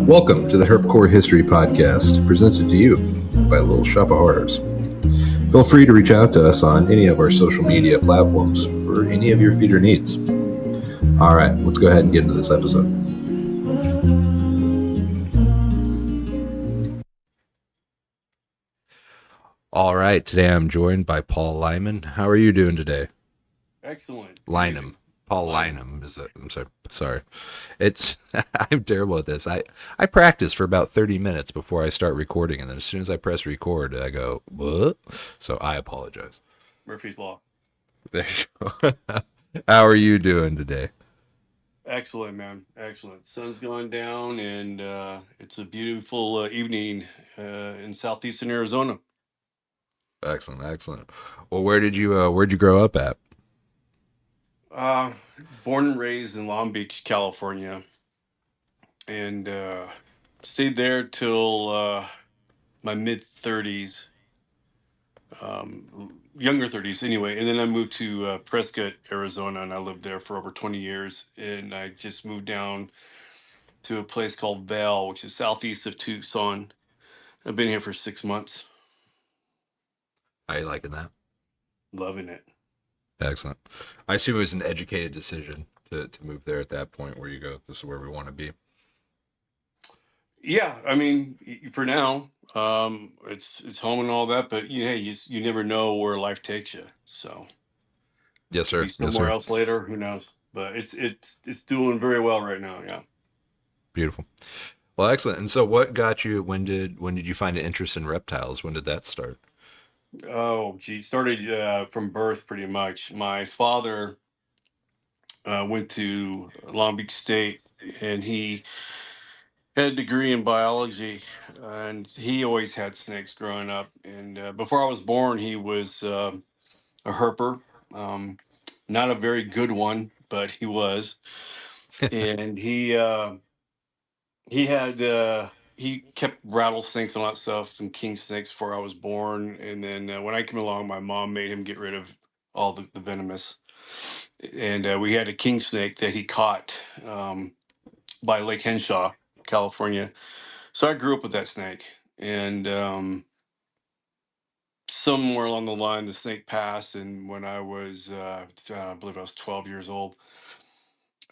Welcome to the Herpcore History podcast, presented to you by Little Shop of Horrors. Feel free to reach out to us on any of our social media platforms for any of your feeder needs. All right, let's go ahead and get into this episode. All right, today I'm joined by Paul Lyman. How are you doing today? Excellent. Lynum. Paul Lynum. Lynum is it? I'm sorry. It's I'm terrible at this. I practice for about 30 minutes before I start recording, and then as soon as I press record, I go, what? So I apologize. Murphy's Law. There you go. How are you doing today? Excellent, man. Excellent. Sun's going down, and it's a beautiful evening in southeastern Arizona. Excellent, excellent. Well, where'd you grow up at? Uh, Born and raised in Long Beach, California, and stayed there till my mid 30s, younger 30s anyway. And then I moved to Prescott, Arizona, and I lived there for over 20 years. And I just moved down to a place called Vail, which is southeast of Tucson. I've been here for 6 months. How you liking that? Loving it. Excellent. I assume it was an educated decision to move there at that point where you go, this is where we want to be. Yeah, I mean, for now, it's home and all that, but hey, you never know where life takes you. So Yes, could be sir. Yes, somewhere sir. else later. Who knows? But it's doing very well right now. Yeah. Beautiful. Well, excellent. And so what got you when did you find an interest in reptiles? When did that start? Oh, gee, started from birth pretty much. My father went to Long Beach State, and he had a degree in biology, and he always had snakes growing up. And before I was born, he was a herper. Um, Not a very good one, but he was. And he kept rattlesnakes and all that stuff and king snakes before I was born. And then when I came along, my mom made him get rid of all the venomous. And we had a king snake that he caught by Lake Henshaw, California. So I grew up with that snake. And somewhere along the line, the snake passed. And when I was, I believe I was 12 years old,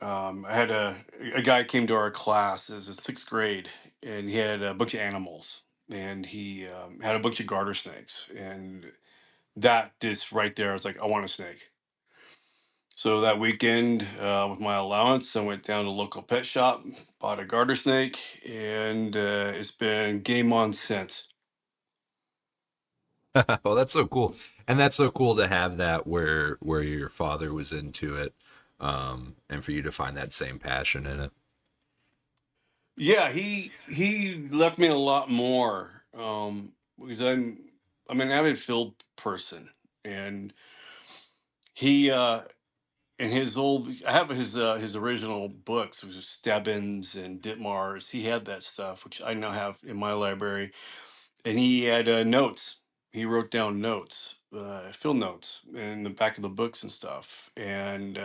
I had a guy came to our class as a sixth grade, and he had a bunch of animals, and he had a bunch of garter snakes, and that just right there, I was like, I want a snake. So that weekend, with my allowance, I went down to the local pet shop, bought a garter snake, and it's been game on since. Well, that's so cool. And that's so cool to have that where your father was into it, and for you to find that same passion in it. Yeah, he left me a lot more because I'm an avid field person, and he in his old I have his original books, which was Stebbins and Ditmars. He had that stuff, which I now have in my library, and he had notes. He wrote down notes, field notes, in the back of the books and stuff. And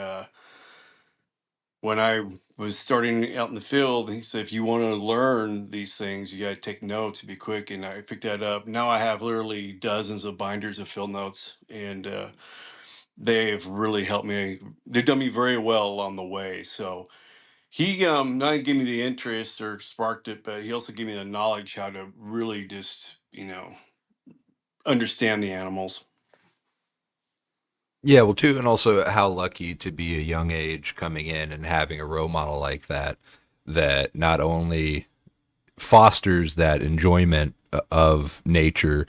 when I was starting out in the field, he said, if you want to learn these things, you got to take notes, be quick. And I picked that up. Now I have literally dozens of binders of field notes, and they've really helped me. They've done me very well along the way. So he not only gave me the interest or sparked it, but he also gave me the knowledge how to really just, understand the animals. Yeah, well, too, and also how lucky to be a young age coming in and having a role model like that, that not only fosters that enjoyment of nature,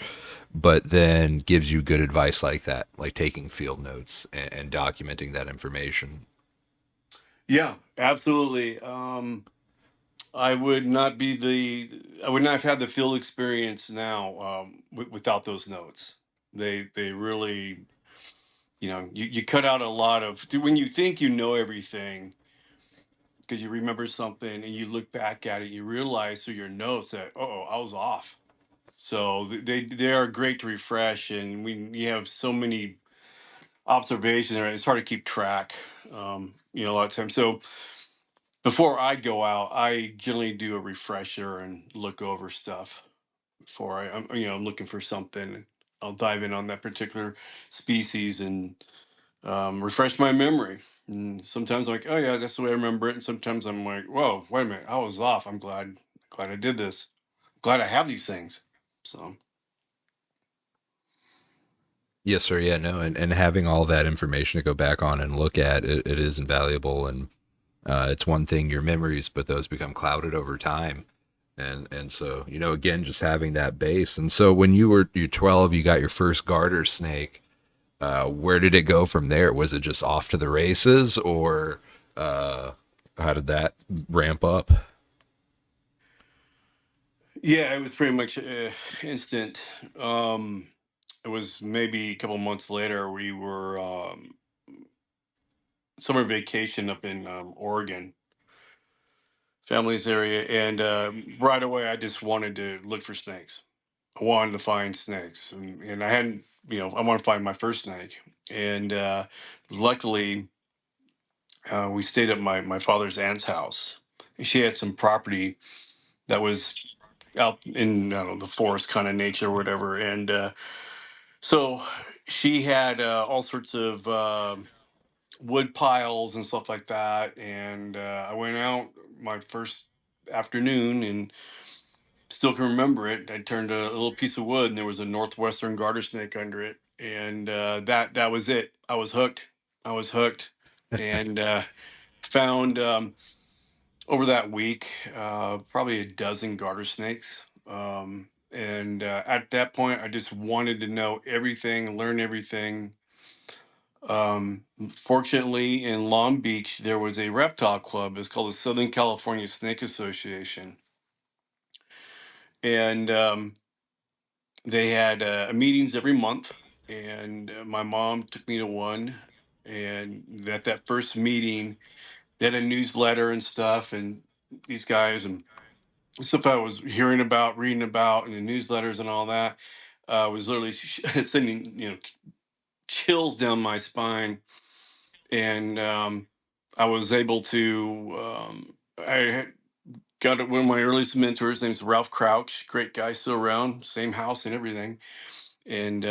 but then gives you good advice like that, like taking field notes and documenting that information. Yeah, absolutely. I would not have had the field experience now without those notes. They really, you cut out a lot of when you think you know everything because you remember something and you look back at it, you realize through your notes that, oh, I was off. So they are great to refresh, and you have so many observations, right? It's hard to keep track, a lot of times. So before I go out, I generally do a refresher and look over stuff before I'm looking for something. I'll dive in on that particular species and refresh my memory. And sometimes I'm like, oh yeah, that's the way I remember it. And sometimes I'm like, whoa, wait a minute, I was off. I'm glad I did this. Glad I have these things. So Yes, sir. Yeah, no, and having all that information to go back on and look at it is invaluable. And it's one thing your memories, but those become clouded over time. And so again, just having that base. And so when you're 12, you got your first garter snake. Where did it go from there? Was it just off to the races, or how did that ramp up? yeah, it was pretty much instant. Um, it was maybe a couple months later. We were summer vacation up in Oregon, family's area, and right away I just wanted to look for snakes. I wanted to find snakes, and I hadn't, I want to find my first snake, and luckily we stayed at my father's aunt's house. She had some property that was out in, I don't know, the forest kind of nature or whatever, and so she had all sorts of wood piles and stuff like that, and I went out my first afternoon and still can remember it. I turned a little piece of wood and there was a northwestern garter snake under it, and that was it. I was hooked. I was hooked, and found over that week probably a dozen garter snakes. And at that point, I just wanted to know everything, learn everything. Fortunately, in Long Beach, there was a reptile club. It's called the Southern California Snake Association, and they had meetings every month. And my mom took me to one. And at that first meeting, they had a newsletter and stuff, and these guys and stuff I was hearing about, reading about, and the newsletters and all that was literally sending chills down my spine. And I was able to. I had got one of my earliest mentors. His name's Ralph Crouch, great guy, still around, same house and everything. And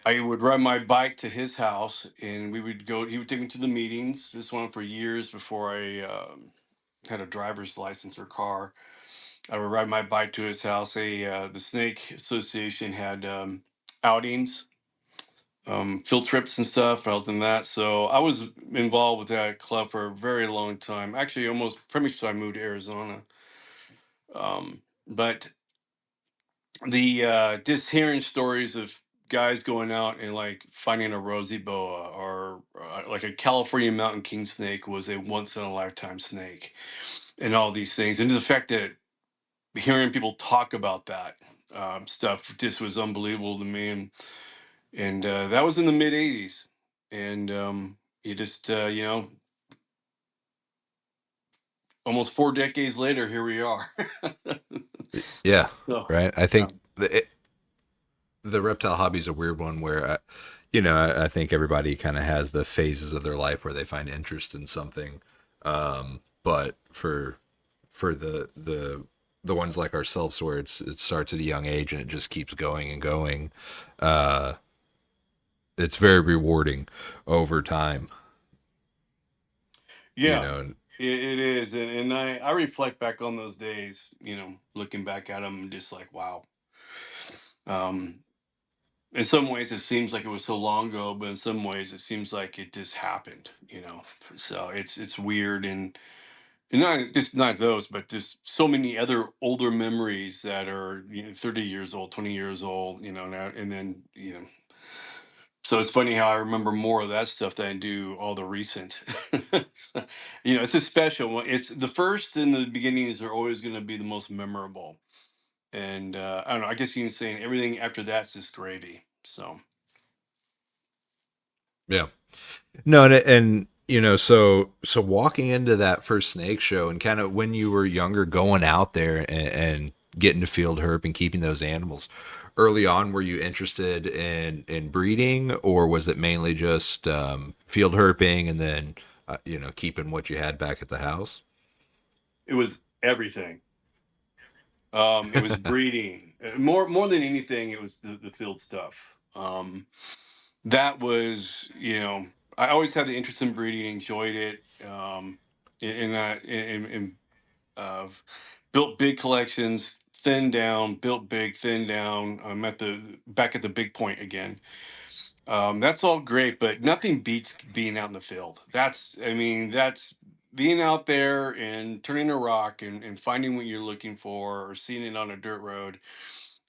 I would ride my bike to his house, and we would go. He would take me to the meetings. This went on for years before I had a driver's license or car. I would ride my bike to his house. The Snake Association had outings, field trips and stuff. I was in that, so I was involved with that club for a very long time. Actually, almost pretty much till I moved to Arizona. But the just hearing stories of guys going out and like finding a rosy boa or like a California mountain king snake was a once in a lifetime snake, and all these things, and the fact that hearing people talk about that stuff just was unbelievable to me. And that was in the mid '80s, and you just almost 4 decades later, here we are. Yeah, So, right. I yeah. think the reptile hobby is a weird one where, I think everybody kind of has the phases of their life where they find interest in something. But for the ones like ourselves where it starts at a young age and it just keeps going and going, uh, it's very rewarding over time. You Yeah, know, it is, and I reflect back on those days, looking back at them, just like wow. Um, in some ways, it seems like it was so long ago, but in some ways, it seems like it just happened. So it's weird, and not those, but just so many other older memories that are 30 years old, 20 years old, now and then. So it's funny how I remember more of that stuff than I do all the recent. So, it's a special one. It's the first and the beginnings are always going to be the most memorable. And I don't know. I guess you can say everything after that's just gravy. So yeah. No, and so walking into that first snake show and kind of when you were younger, going out there and getting to field herp and keeping those animals early on, were you interested in breeding, or was it mainly just field herping and then keeping what you had back at the house. It was everything. It was breeding. More than anything, it was the field stuff. That was, I always had the interest in breeding, enjoyed it. And uh, built big collections, thin down, built big, thin down. I'm at the back at the big point again. That's all great, but nothing beats being out in the field. That's being out there and turning a rock and finding what you're looking for or seeing it on a dirt road.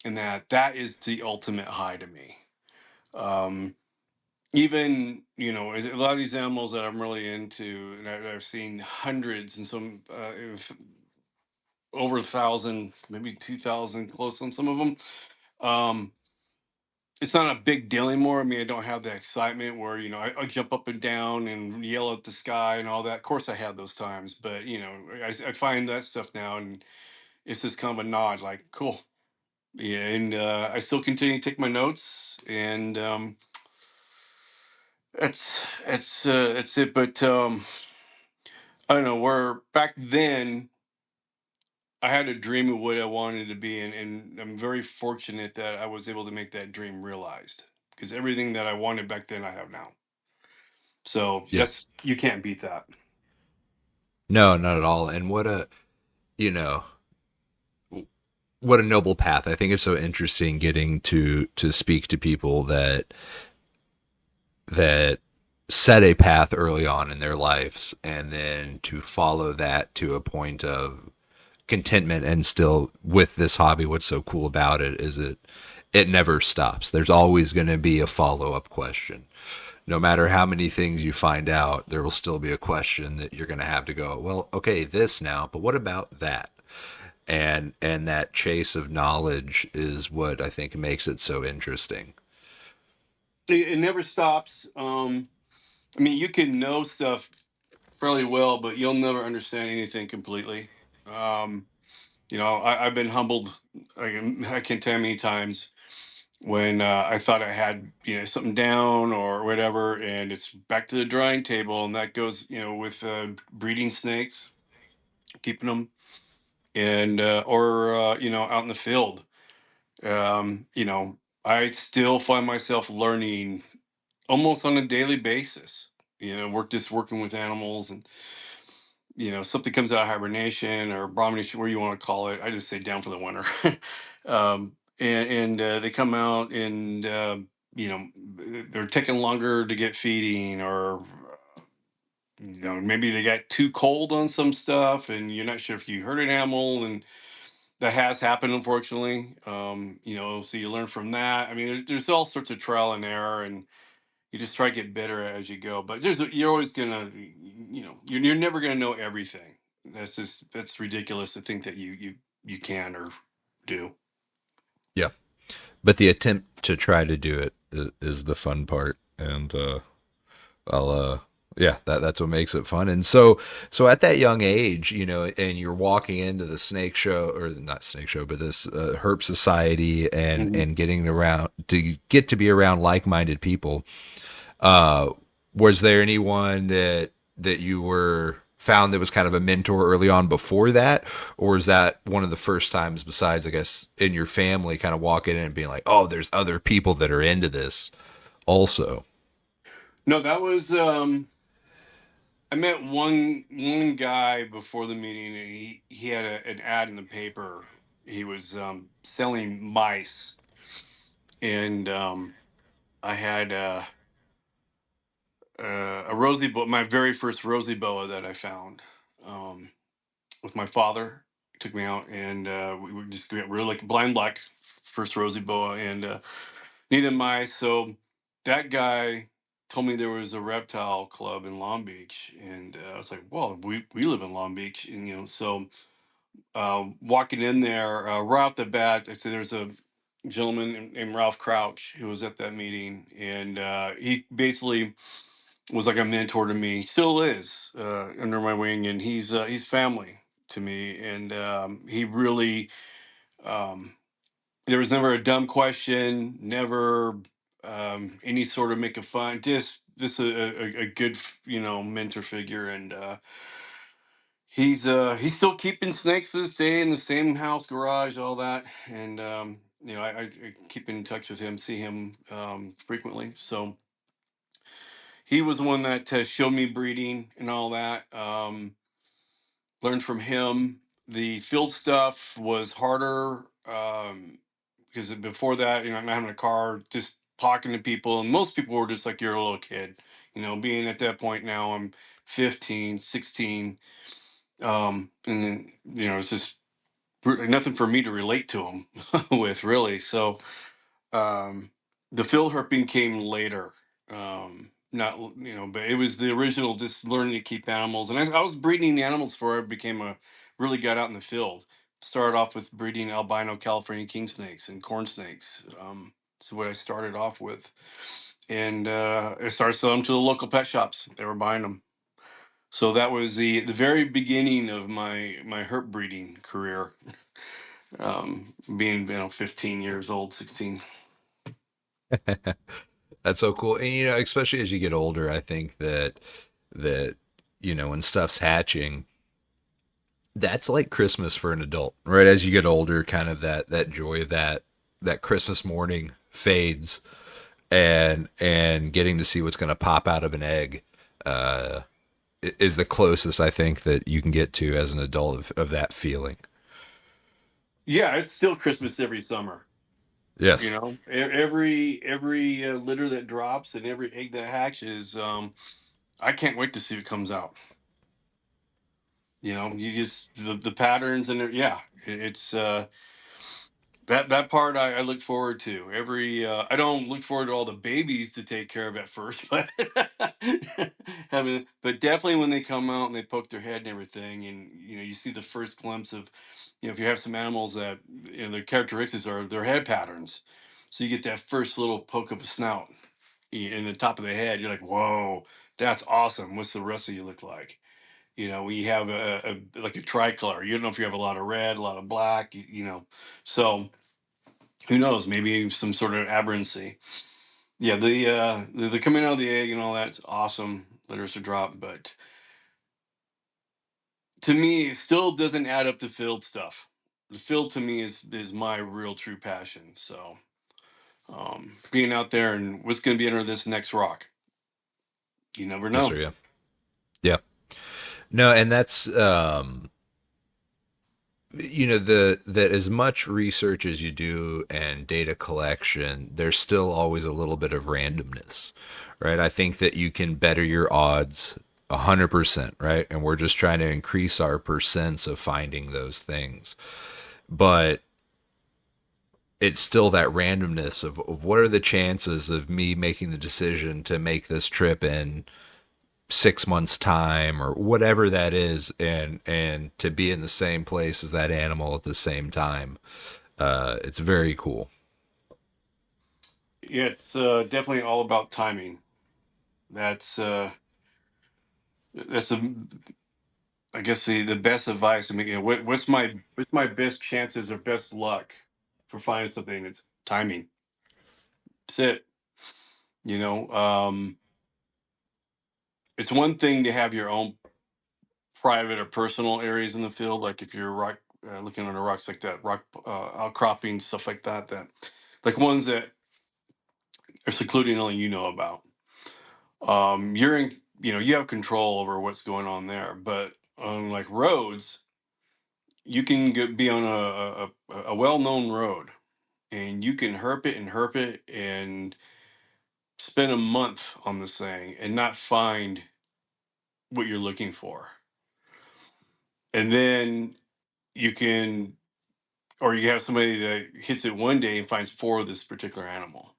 And that is the ultimate high to me. Um, Even, a lot of these animals that I'm really into, and I've seen hundreds and some over 1,000, maybe 2,000, close on some of them. Um, it's not a big deal anymore. I mean, I don't have the excitement where I jump up and down and yell at the sky and all that. Of course, I had those times, but I find that stuff now, and it's just kind of a nod, like cool, yeah. And I still continue to take my notes, and that's it. But I don't know. Where back then I had a dream of what I wanted to be, and I'm very fortunate that I was able to make that dream realized. Because everything that I wanted back then, I have now. So Yeah. that's you can't beat that. No, not at all. And you know, what a noble path. I think it's so interesting getting to speak to people that set a path early on in their lives and then to follow that to a point of contentment. And still with this hobby, what's so cool about it is it never stops. There's always going to be a follow-up question. No matter how many things you find out, there will still be a question that you're going to have to go, well, okay, this now, but what about that? And that chase of knowledge is what I think makes it so interesting. It never stops. I mean, you can know stuff fairly well, but you'll never understand anything completely. Um, I've been humbled. I can't tell you how many times when I thought I had something down or whatever, and it's back to the drawing table, and that goes with breeding snakes, keeping them, and or out in the field. I still find myself learning almost on a daily basis. Working with animals, and something comes out of hibernation or abomination, where you want to call it. I just say down for the winter. And they come out, and they're taking longer to get feeding, or maybe they got too cold on some stuff, and you're not sure if you hurt an animal, and that has happened, unfortunately. So you learn from that. I mean, there's all sorts of trial and error, and you just try to get better as you go. But you're always gonna, you're never gonna know everything. That's ridiculous to think that you can or do. Yeah. But the attempt to try to do it is the fun part. And I'll yeah, that's what makes it fun. And so at that young age, and you're walking into the snake show, or not snake show, but this herp society, Mhm. and getting around to get to be around like-minded people. Uh, was there anyone that you were found that was kind of a mentor early on before that, or is that one of the first times, besides I guess in your family, kind of walking in and being like, oh, there's other people that are into this also? No, that was I met one guy before the meeting, and he had an ad in the paper. He was selling mice, and I had a rosy boa, my very first rosy boa that I found um, with my father. He took me out, and we just got really like blind black first rosy boa, and needed mice. So that guy told me there was a reptile club in Long Beach, and I was like, well, we live in Long Beach, and so walking in there right off the bat, I said there's a gentleman named Ralph Crouch who was at that meeting, and he basically was like a mentor to me, still is under my wing, and he's family to me, and he really there was never a dumb question, never any sort of making fun, just just a good, mentor figure. And he's still keeping snakes to this day in the same house, garage, all that. And I keep in touch with him, see him frequently. So he was one that showed me breeding and all that. Learned from him. The field stuff was harder, because before that, not having a car, just talking to people, and most people were just like, you're a little kid, being at that point. Now I'm 15, 16, and then, it's just nothing for me to relate to them with, really. So um, the field herping came later. Not, but it was the original, just learning to keep animals. And I was breeding the animals before I became really got out in the field. Started off with breeding albino California king snakes and corn snakes. So what I started off with. And I started selling them to the local pet shops. They were buying them. So that was the very beginning of my herp breeding career. Being 15 years old, 16. That's so cool. And especially as you get older, I think that when stuff's hatching, that's like Christmas for an adult, right? As you get older, kind of that joy of that Christmas morning fades, and getting to see what's going to pop out of an egg uh, is the closest I think that you can get to as an adult of that feeling. Yeah, it's still Christmas every summer. Yes. Every litter that drops and every egg that hatches, I can't wait to see what comes out. You just the patterns and yeah, it's that part I look forward to. I don't look forward to all the babies to take care of at first, but but definitely when they come out and they poke their head and everything, and you see the first glimpse of, if you have some animals that, their characteristics are their head patterns, so you get that first little poke of a snout in the top of the head. You're like, whoa, that's awesome. What's the rest of you look like? We have a like a tricolor. You don't know if you have a lot of red, a lot of black. So who knows? Maybe some sort of aberrancy. Yeah, the coming out of the egg and all that's awesome. Litters to drop, but to me, it still doesn't add up to field stuff. The field to me is my real true passion. So being out there and what's going to be under this next rock, you never Yes, know. sir. Yeah. Yeah. No, and that's the that as much research as you do and data collection, there's still always a little bit of randomness, right? I think that you can better your odds 100%, right? And we're just trying to increase our percents of finding those things. But it's still that randomness of what are the chances of me making the decision to make this trip in 6 months time or whatever that is, and to be in the same place as that animal at the same time. It's very cool. Yeah, it's definitely all about timing. That's that's I guess the best advice. I mean, what's my best chances or best luck for finding something? It's timing. That's it. You know, it's one thing to have your own private or personal areas in the field, like if you're rock looking under rocks like that, rock outcropping stuff like that, that like ones that are secluded and only you know about. You're in, you have control over what's going on there, but on like roads, you can be on a well-known road and you can herp it and spend a month on this thing and not find what you're looking for. And then you can, or you have somebody that hits it one day and finds four of this particular animal.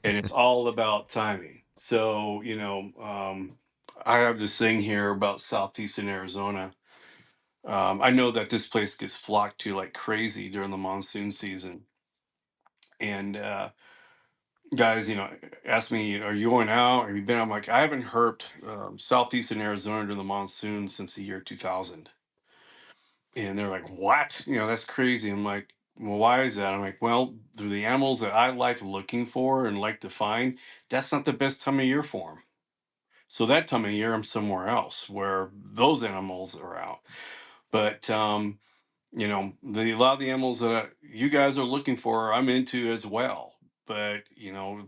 And it's all about timing. So, I have this thing here about southeastern Arizona. I know that this place gets flocked to like crazy during the monsoon season. And guys, ask me, are you going out? Have you been? I'm like, I haven't herped southeastern Arizona during the monsoon since the year 2000. And they're like, what? That's crazy. I'm like, well, why is that? I'm like, through the animals that I like looking for and like to find, that's not the best time of year for them. So that time of year, I'm somewhere else where those animals are out. But a lot of the animals that you guys are looking for, I'm into as well. But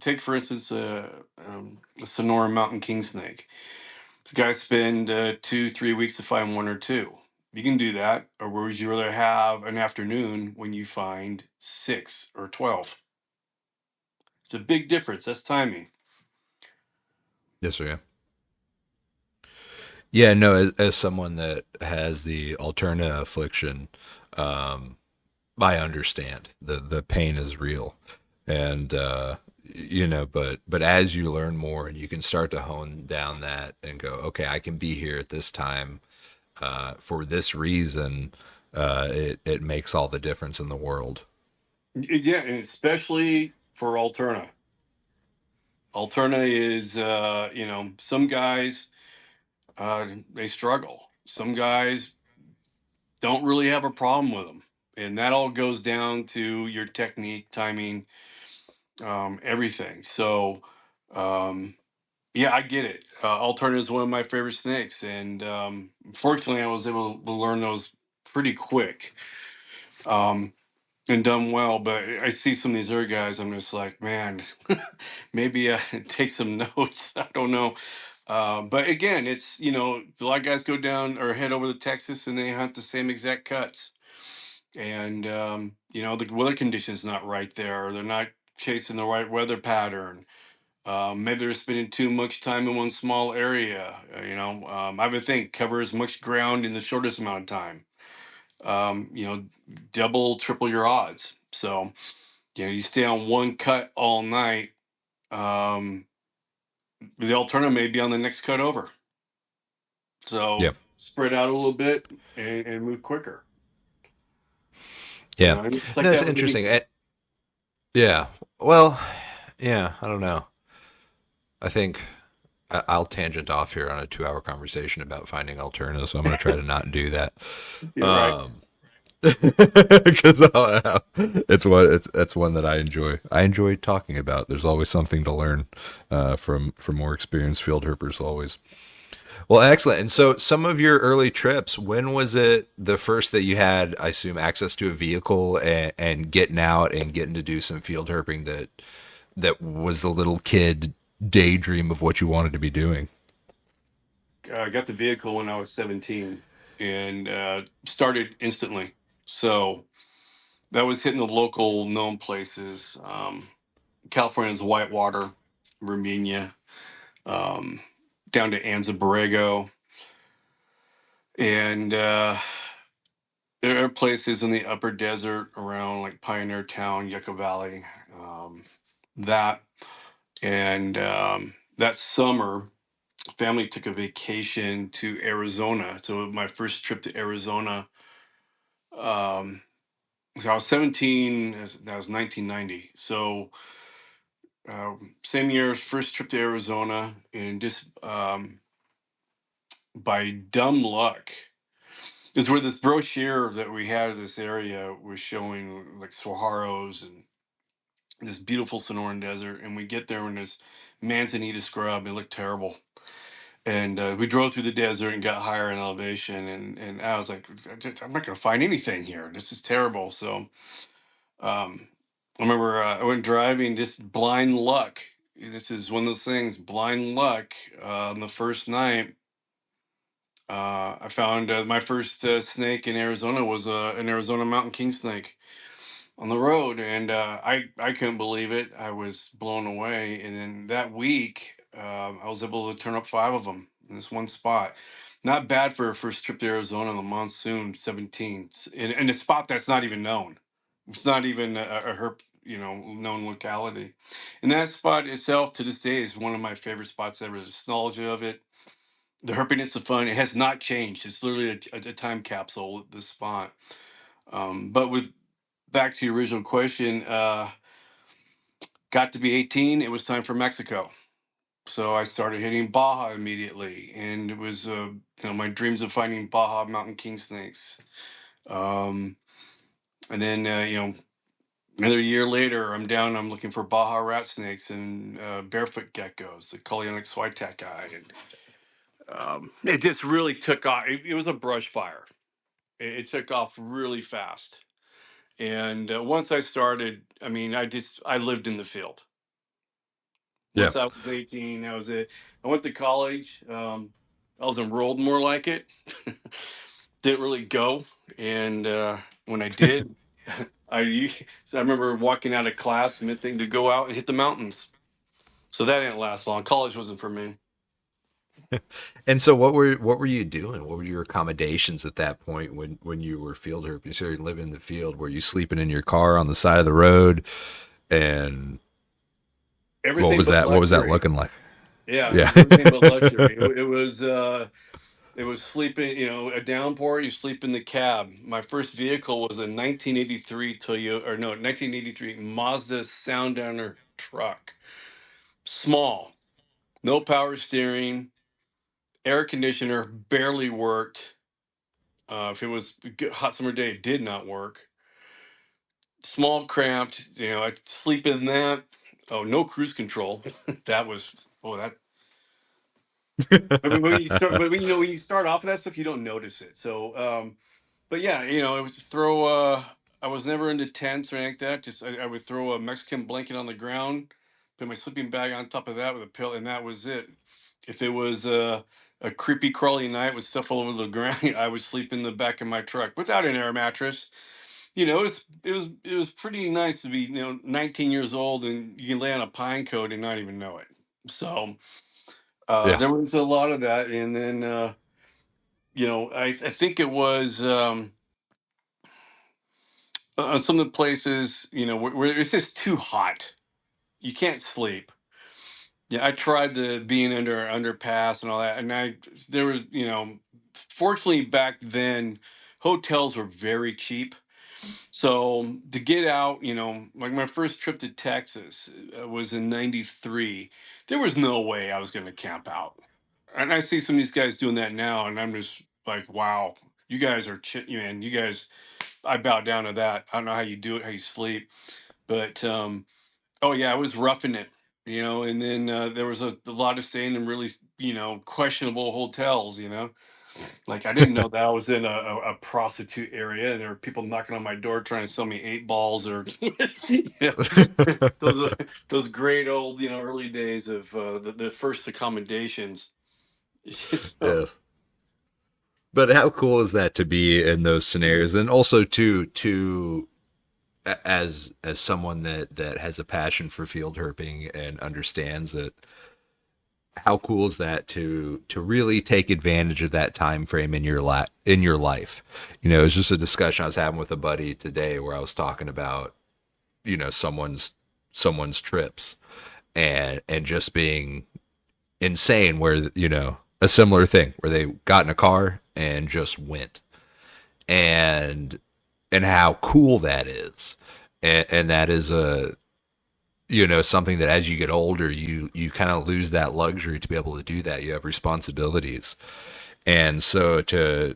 take for instance a Sonora mountain king snake. This guy spend 2-3 weeks to find one or two. You can do that, or would you rather have an afternoon when you find 6 or 12? It's a big difference. That's timing. Yes, sir. Yeah. Yeah, no, as someone that has the alterna affliction, um, I understand the pain is real, and but as you learn more and you can start to hone down that and go, okay, I can be here at this time for this reason. It makes all the difference in the world. Yeah, and especially for Alterna. Alterna is, some guys, they struggle. Some guys don't really have a problem with them. And that all goes down to your technique, timing, everything. So, um, yeah, I get it. Alterna is one of my favorite snakes. And fortunately, I was able to learn those pretty quick. Um, and done well. But I see some of these other guys, I'm just like, man, maybe take some notes. I don't know. But again, it's, a lot of guys go down or head over to Texas and they hunt the same exact cuts. And, the weather conditions not right there. Or they're not chasing the right weather pattern. Maybe they're spending too much time in one small area. I would think cover as much ground in the shortest amount of time. um, you know, double, triple your odds. So, you stay on one cut all night. Um, the alternative may be on the next cut over. Yeah, So spread out a little bit and move quicker. yeah. And it's like No, it's that with any. interesting. Yeah. Well, yeah. I don't know. I think I'll tangent off here on a 2 hour conversation about finding alternatives. So I'm going to try to not do that. You're right. Um, because it's one that I enjoy. I enjoy talking about. There's always something to learn from more experienced field herpers. Always. Well, excellent. And so, some of your early trips, when was it the first that you had, I assume, access to a vehicle and getting out and getting to do some field herping that was the little kid daydream of what you wanted to be doing? I got the vehicle when I was 17 and started instantly. So that was hitting the local known places. California's Whitewater, Romania, um, down to Anza Borrego. And there are places in the upper desert around like Pioneer Town, Yucca Valley. Um, that and that summer, family took a vacation to Arizona. So my first trip to Arizona. Um, so I was 17. That was 1990. So same year, first trip to Arizona, and just by dumb luck. Is where this brochure that we had of this area was showing like saguaros and this beautiful Sonoran desert, and we get there and there's manzanita scrub. It looked terrible, and we drove through the desert and got higher in elevation, and I was like, I'm not going to find anything here. This is terrible. So um, I remember I went driving, just blind luck. This is one of those things, blind luck. On the first night, I found my first snake in Arizona was an Arizona mountain king snake on the road, and I couldn't believe it. I was blown away. And then that week, I was able to turn up 5 of them in this one spot. Not bad for a first trip to Arizona in the monsoon, 17, in a spot that's not even known. It's not even a herp, known locality. And that spot itself, to this day, is one of my favorite spots ever. The nostalgia of it, the herpiness of fun, it has not changed. It's literally a time capsule. This spot, but with back to your original question, got to be 18. It was time for Mexico. So I started hitting Baja immediately, and it was my dreams of finding Baja mountain king snakes. Um, and then another year later, I'm down. I'm looking for Baja rat snakes and barefoot geckos, the Coleonyx whitetack eye. it just really took off. It was a brush fire. It took off really fast. And once I started, I mean, I lived in the field. Yeah. Once I was 18, that was it. I went to college. I was enrolled more like it. Didn't really go. And when I did, so I remember walking out of class and thinking to go out and hit the mountains. So that didn't last long. College wasn't for me. And so what were you doing? What were your accommodations at that point when you were field herp? You said you living in the field. Were you sleeping in your car on the side of the road? And Everything but what was that luxury. looking like? Yeah, it Yeah. was everything but luxury. It was sleeping, a downpour, you sleep in the cab. My first vehicle was a 1983 Toyota, or no, 1983 Mazda Soundowner truck. Small, no power steering, air conditioner barely worked. If it was a hot summer day, it did not work. Small, cramped, I'd sleep in that. Oh, no cruise control. That was, oh, that I mean, when you start off with that stuff, you don't notice it. So, but yeah, it was throw. I was never into tents or anything like that. Just I would throw a Mexican blanket on the ground, put my sleeping bag on top of that with a pillow, and that was it. If it was a creepy crawly night with stuff all over the ground, I would sleep in the back of my truck without an air mattress. It was pretty nice to be 19 years old and you can lay on a pine cone and not even know it. So. Yeah. There was a lot of that, and then I think it was on some of the places where it's just too hot. You can't sleep. Yeah, I tried the being under underpass and all that, and there was fortunately back then hotels were very cheap. So to get out, like my first trip to Texas was in '93. There was no way I was going to camp out. And I see some of these guys doing that now, and I'm just like, wow, you guys are, man, you guys, I bow down to that. I don't know how you do it, how you sleep. But, oh, yeah, I was roughing it, and then there was a lot of staying in really, questionable hotels. Like I didn't know that I was in a prostitute area, and there were people knocking on my door trying to sell me 8 balls or those those great old early days of the first accommodations. So, Yes. But how cool is that to be in those scenarios, and also as someone that has a passion for field herping and understands it, how cool is that to really take advantage of that time frame in your life? It's just a discussion I was having with a buddy today where I was talking about someone's trips and just being insane, where a similar thing where they got in a car and just went, and how cool that is. And that is something that as you get older you kind of lose that luxury to be able to do that. You have responsibilities, and so to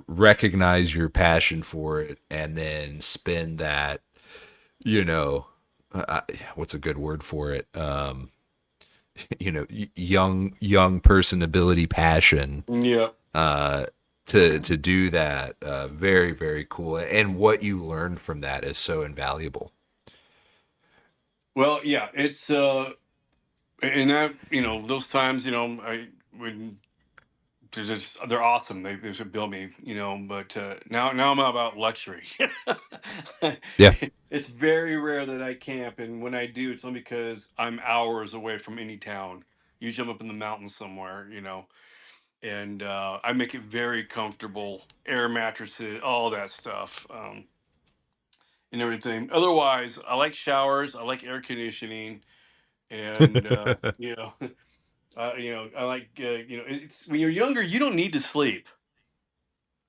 recognize your passion for it and then spend that, you know what's a good word for it, young person ability, passion, yeah. uh to do that. Very, very cool, and what you learned from that is so invaluable. Well, yeah, it's and that those times I would they're awesome. They should bill me, but now I'm about luxury. Yeah. It's very rare that I camp, and when I do, it's only because I'm hours away from any town. Usually I'm up in the mountains somewhere, and I make it very comfortable, air mattresses, all that stuff, and everything. Otherwise, I like showers, I like air conditioning, and I like it's when you're younger, you don't need to sleep.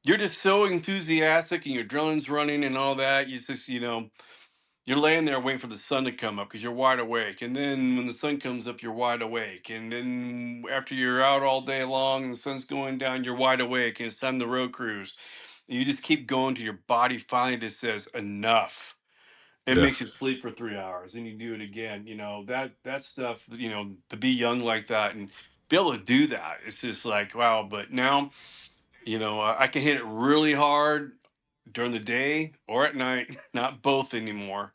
You're just so enthusiastic, and your adrenaline's running and all that. You just you're laying there waiting for the sun to come up because you're wide awake, and then when the sun comes up, you're wide awake, and then after you're out all day long and the sun's going down, you're wide awake, and it's time to road cruise. And you just keep going till your body finally just says enough. It Yeah. makes you sleep for 3 hours, and you do it again. That stuff. To be young like that, and be able to do that. It's just like, wow. But now, I can hit it really hard during the day or at night, not both anymore.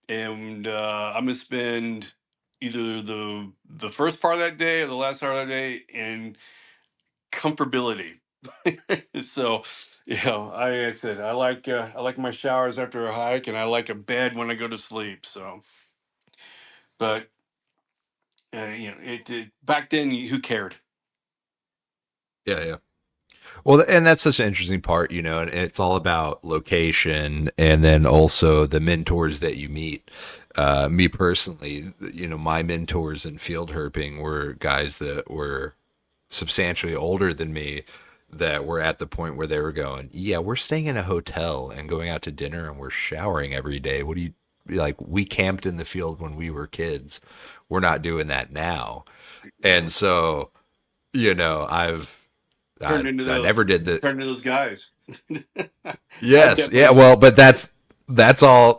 And I'm gonna spend either the first part of that day or the last part of that day in comfortability. So, I said I like my showers after a hike, and I like a bed when I go to sleep. So, but it back then, who cared? Yeah, yeah. Well, and that's such an interesting part, and it's all about location and then also the mentors that you meet. Me personally, my mentors in field herping were guys that were substantially older than me that were at the point where they were going, yeah, we're staying in a hotel and going out to dinner and we're showering every day. What do you like? We camped in the field when we were kids. We're not doing that now. Yeah, And so, I've turned into I never those did the turned into those guys. I yes, yeah, definitely well, but that's all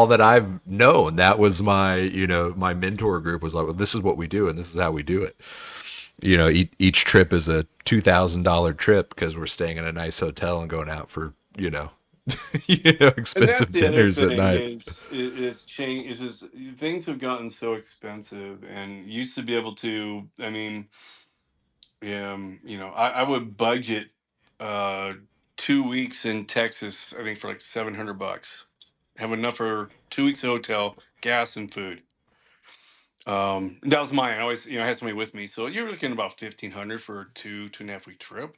that I've known. That was my mentor group was like, well, this is what we do and this is how we do it. Each trip is a $2,000 trip because we're staying in a nice hotel and going out for And that's expensive the other dinners at thing night. is it's changed. Is just things have gotten so expensive, and used to be able to. I mean, I would budget uh 2 weeks in Texas. I think for like $700. Have enough for 2 weeks of hotel, gas, and food. That was mine. I always, I had somebody with me, so you're looking about 1,500 for a 2.5 week trip.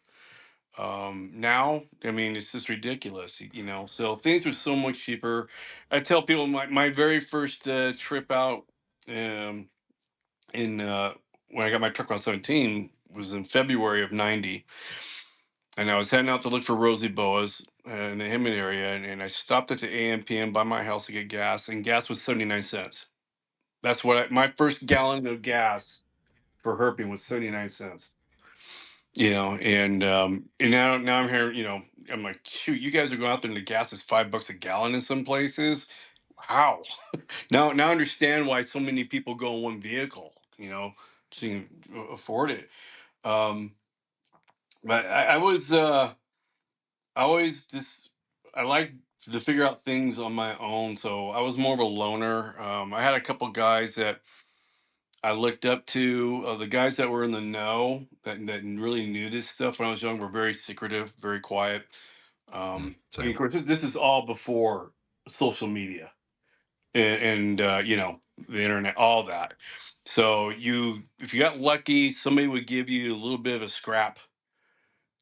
Now, I mean, it's just ridiculous, so things are so much cheaper. I tell people my very first trip out, um in when I got my truck when I was 17, was in February of 90, and I was heading out to look for rosy boas in the Hemet area, and I stopped at the AMPM by my house to get gas, and gas was 79 cents. That's what my first gallon of gas for herping was 79 cents. And now I'm here, I'm like, shoot, you guys are going out there and the gas is $5 a gallon in some places. Wow. Now I understand why so many people go in one vehicle, so you can afford it. Um, but I always just, I like to figure out things on my own. So I was more of a loner. I had a couple guys that I looked up to. The guys that were in the know, that really knew this stuff when I was young, were very secretive, very quiet. And of Same. course, this is all before social media and the internet, all that. So if you got lucky, somebody would give you a little bit of a scrap.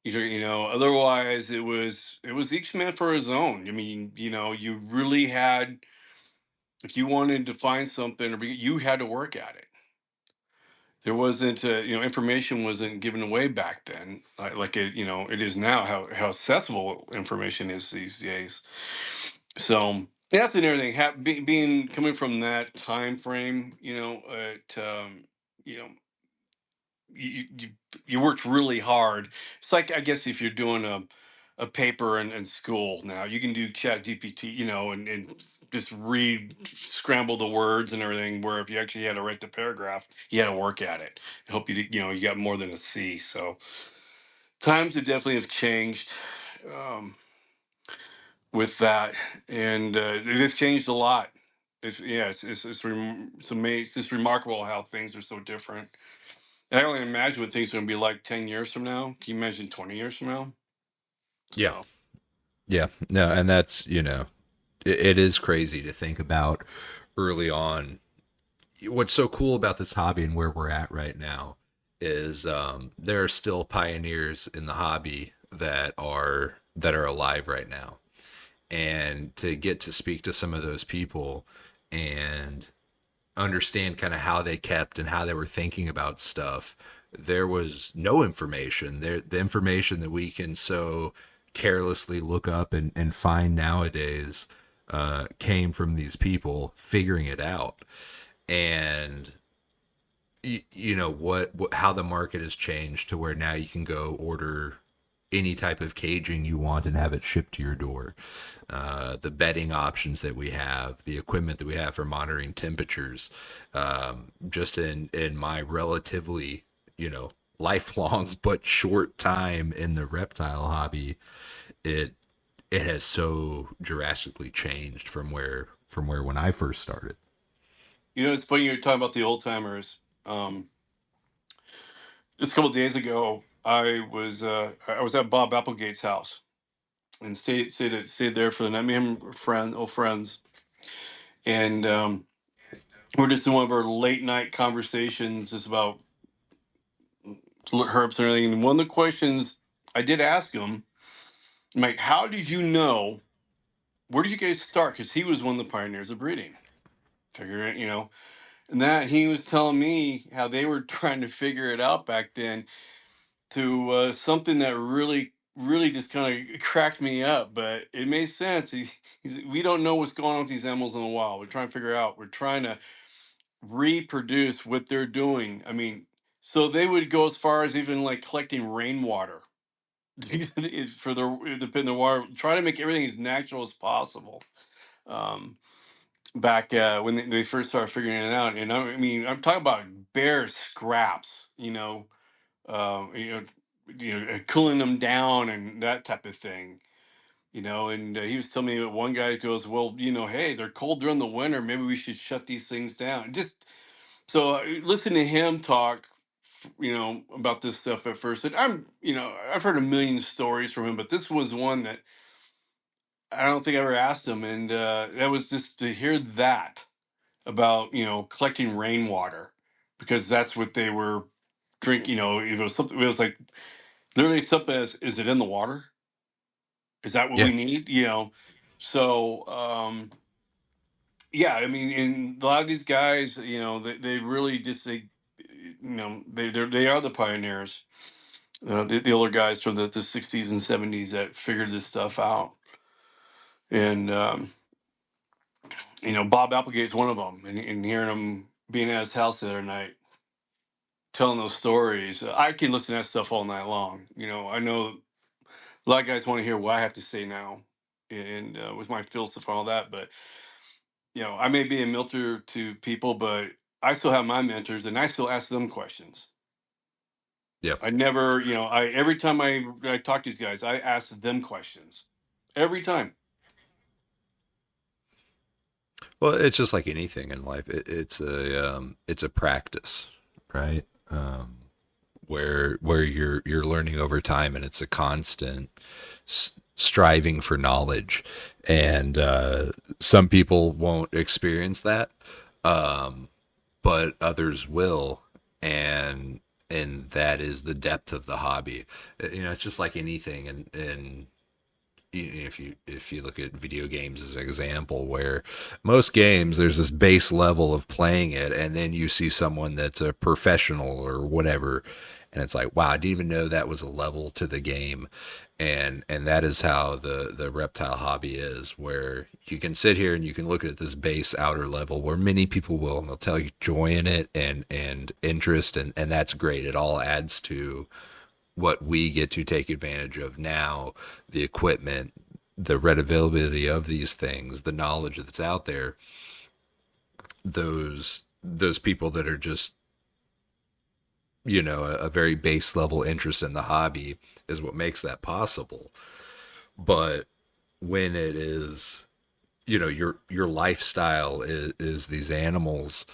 Otherwise it was each man for his own. I mean, you really had, if you wanted to find something, you had to work at it. There wasn't information wasn't given away back then, like it is now, how accessible information is these days. So that's another thing, being coming from that time frame, you know you, you you worked really hard. It's like, I guess, if you're doing a paper in school now, you can do chat GPT, and just read, scramble the words and everything, where if you actually had to write the paragraph, you had to work at it. I hope you got more than a C. So times have definitely have changed, um, with that, and it has changed a lot. It's just remarkable how things are so different. And I can only imagine what things are going to be like 10 years from now. Can you imagine 20 years from now? Yeah. So, Yeah. No, and that's, it is crazy to think about early on. What's so cool about this hobby and where we're at right now is there are still pioneers in the hobby that are alive right now, and to get to speak to some of those people and understand kind of how they kept and how they were thinking about stuff. There was no information there. The information that we can so carelessly look up and find nowadays came from these people figuring it out. And what how the market has changed to where now you can go order any type of caging you want and have it shipped to your door. The bedding options that we have, the equipment that we have for monitoring temperatures, just in my relatively you know, lifelong but short time in the reptile hobby, it it has so drastically changed from where when I first started. You know, it's funny you're talking about the old timers. Just a couple of days ago, I was at Bob Applegate's house and stayed there for the night. Me and him, old friends, and we're just in one of our late night conversations, just about herbs and everything. And one of the questions I did ask him, I'm like, "How did you know? Where did you guys start?" Because he was one of the pioneers of breeding. Figure it, you know. And that he was telling me how they were trying to figure it out back then, to something that really just kind of cracked me up, but it made sense. We don't know what's going on with these animals in the wild. We're trying to figure out. We're trying to reproduce what they're doing. I mean, so they would go as far as even like collecting rainwater for the water, try to make everything as natural as possible. Um, Back when they first started figuring it out, and I mean, I'm talking about bare scraps, uh, you know, cooling them down and that type of thing. And he was telling me that one guy goes, well, hey, they're cold during the winter. Maybe we should shut these things down. Just so listen to him talk, about this stuff at first. And I've heard a million stories from him, but this was one that I don't think I ever asked him. And that was just to hear that about, collecting rainwater, because that's what they were drinking. It was something, it was like literally something as, is it in the water? Is that what Yeah. we need? So yeah, I mean, and a lot of these guys, they really just they are the pioneers. The older guys from the 60s and 70s that figured this stuff out. And Bob Applegate's one of them. And hearing him being at his house the other night telling those stories, I can listen to that stuff all night long. I know a lot of guys want to hear what I have to say now, and with my field stuff and all that. But I may be a mentor to people, but I still have my mentors, and I still ask them questions. Yeah. I never, I every time I talk to these guys, I ask them questions every time. Well, it's just like anything in life. It's a practice, right? Where you're learning over time, and it's a constant striving for knowledge. And some people won't experience that, but others will, and that is the depth of the hobby. It's just like anything, and if you look at video games as an example, where most games there's this base level of playing it, and then you see someone that's a professional or whatever, and it's like, wow, I didn't even know that was a level to the game. And that is how the reptile hobby is, where you can sit here and you can look at this base outer level where many people will, and they'll tell you joy in it and interest, and that's great. It all adds to what we get to take advantage of now, the equipment, the readability of these things, the knowledge that's out there. Those people that are just, a very base level interest in the hobby is what makes that possible. But when it is, your lifestyle is these animals,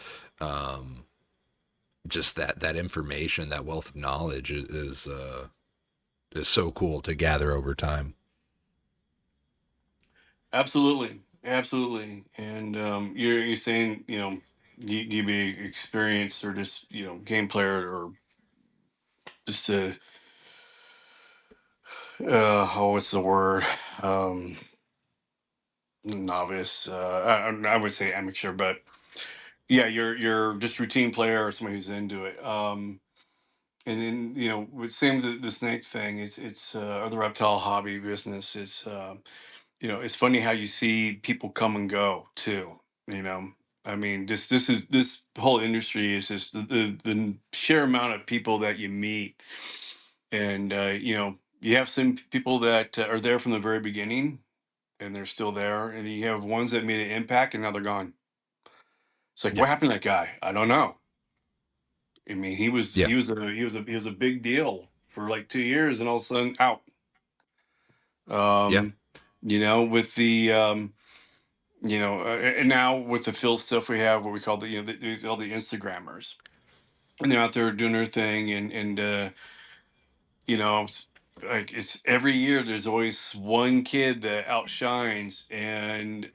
just that information, that wealth of knowledge is so cool to gather over time. Absolutely, absolutely. And you're saying, you be experienced or just game player, or just a what's the word, um, novice. I would say amateur, but yeah, you're just routine player or somebody who's into it. And then with same the snake thing, or the reptile hobby business. It's funny how you see people come and go too. You know, I mean, this whole industry is just the sheer amount of people that you meet, and you have some people that are there from the very beginning, and they're still there, and you have ones that made an impact, and now they're gone. It's like, Yeah. what happened to that guy? I don't know. I mean, he was Yeah. he was a he was a he was a big deal for like 2 years, and all of a sudden out. Yeah. Um, with the and now with the field stuff we have, what we call all the Instagrammers, and they're out there doing their thing, and you know, like it's every year there's always one kid that outshines, and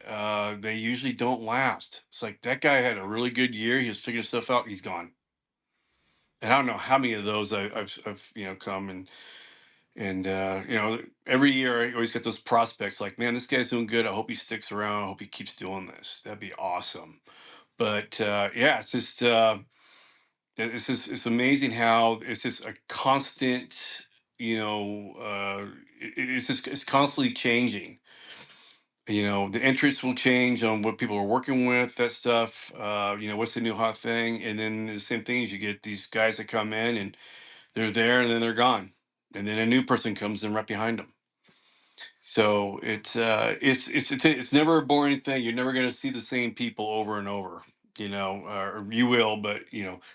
they usually don't last. It's like that guy had a really good year, he was figuring stuff out, he's gone. And I don't know how many of those I've come, and every year I always get those prospects like, man, this guy's doing good, I hope he sticks around, I hope he keeps doing this, that'd be awesome. But yeah, it's amazing how it's just a constant, it's constantly changing. The interests will change on what people are working with, that stuff. What's the new hot thing? And then the same thing is you get these guys that come in and they're there and then they're gone. And then a new person comes in right behind them. So it's never a boring thing. You're never going to see the same people over and over, or you will, but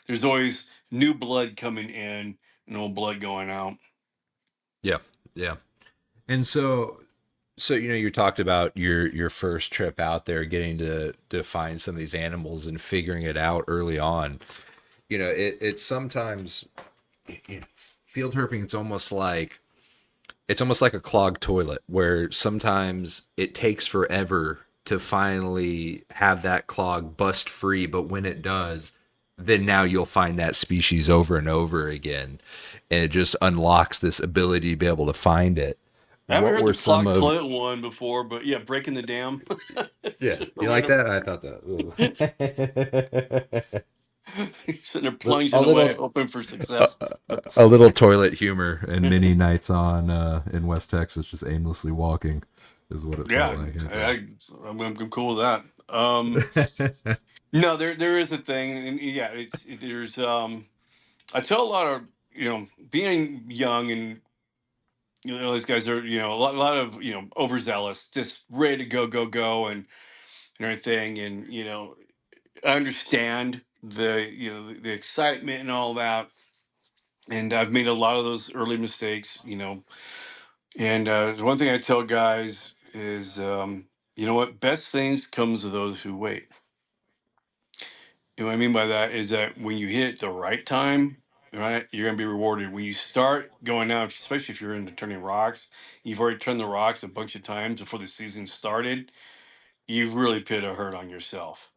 there's always new blood coming in and old blood going out. Yeah. Yeah. And so you talked about your first trip out there, getting to find some of these animals and figuring it out early on. It's sometimes, field herping. It's almost like a clogged toilet, where sometimes it takes forever to finally have that clog bust free, but when it does, then now you'll find that species over and over again, and it just unlocks this ability to be able to find it. I haven't What heard were the some clogged of toilet one before, but yeah, breaking the dam Yeah, or you like whatever. that? I thought that. He's sitting there A plunging away, little hoping for a, success. But a little toilet humor and many nights on in West Texas, just aimlessly walking, is what it felt yeah, like. I I, I'm cool with that. bet. No, there is a thing, and yeah, there's I tell a lot of being young, and these guys are a lot of overzealous, just ready to go, and everything, and I understand the excitement and all that, and I've made a lot of those early mistakes, and the one thing I tell guys is, you know what, best things comes to those who wait. And what I mean by that is that when you hit it the right time, right, you're gonna be rewarded. When you start going out, especially if you're into turning rocks, you've already turned the rocks a bunch of times before the season started. You've really put a hurt on yourself.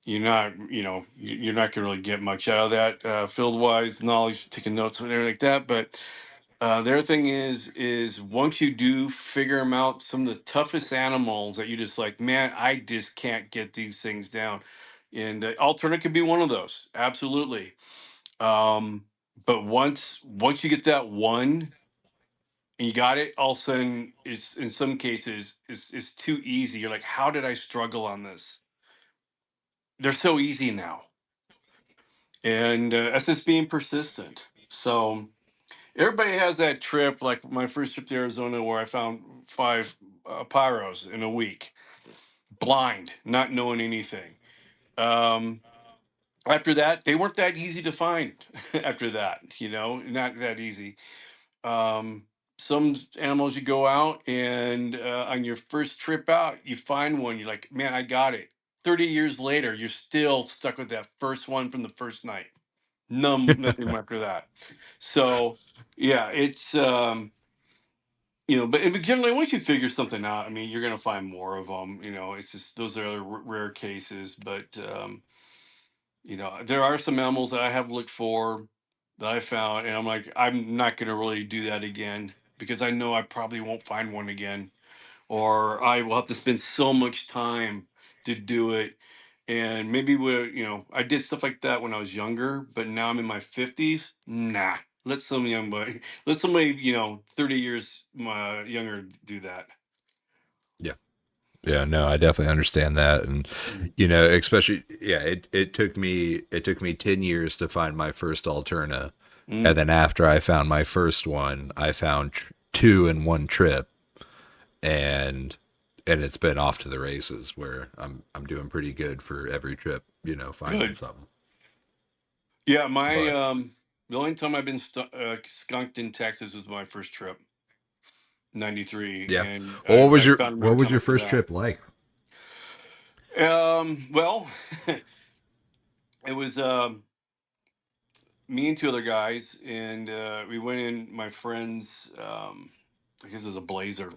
You're not gonna really get much out of that field wise knowledge, taking notes and everything like that. But the other thing is once you do figure them out, some of the toughest animals that you just like, man, I just can't get these things down. And alternate could be one of those, absolutely. Um, but once you get that one and you got it, all of a sudden it's in some cases it's too easy. You're like, how did I struggle on this? They're so easy now, and that's just being persistent. So everybody has that trip, like my first trip to Arizona, where I found five pyros in a week, blind, not knowing anything. Um, After that, they weren't that easy to find. After that, not that easy. Um, some animals you go out and on your first trip out, you find one. You're like, man, I got it. 30 years later, you're still stuck with that first one from the first night. Nothing after that. So, yeah, it's but generally, once you figure something out, I mean, you're gonna find more of them. It's just those are rare cases, but there are some animals that I have looked for that I found, and I'm like, I'm not gonna really do that again because I know I probably won't find one again, or I will have to spend so much time to do it. And maybe I did stuff like that when I was younger, but now I'm in my 50s. Nah, let somebody 30 years younger do that. Yeah. Yeah, no, I definitely understand that. And Mm. especially, yeah, it took me 10 years to find my first Alterna. And Mm. then after I found my first one, I found two in one trip, and it's been off to the races, where I'm doing pretty good for every trip, finding Good. something. Yeah, my But the only time I've been skunked in Texas was my first trip, '93, yeah. and Well, I found him what every was time your after first that. trip like? Well, it was me and two other guys, and we went in my friend's. I guess it was a Blazer,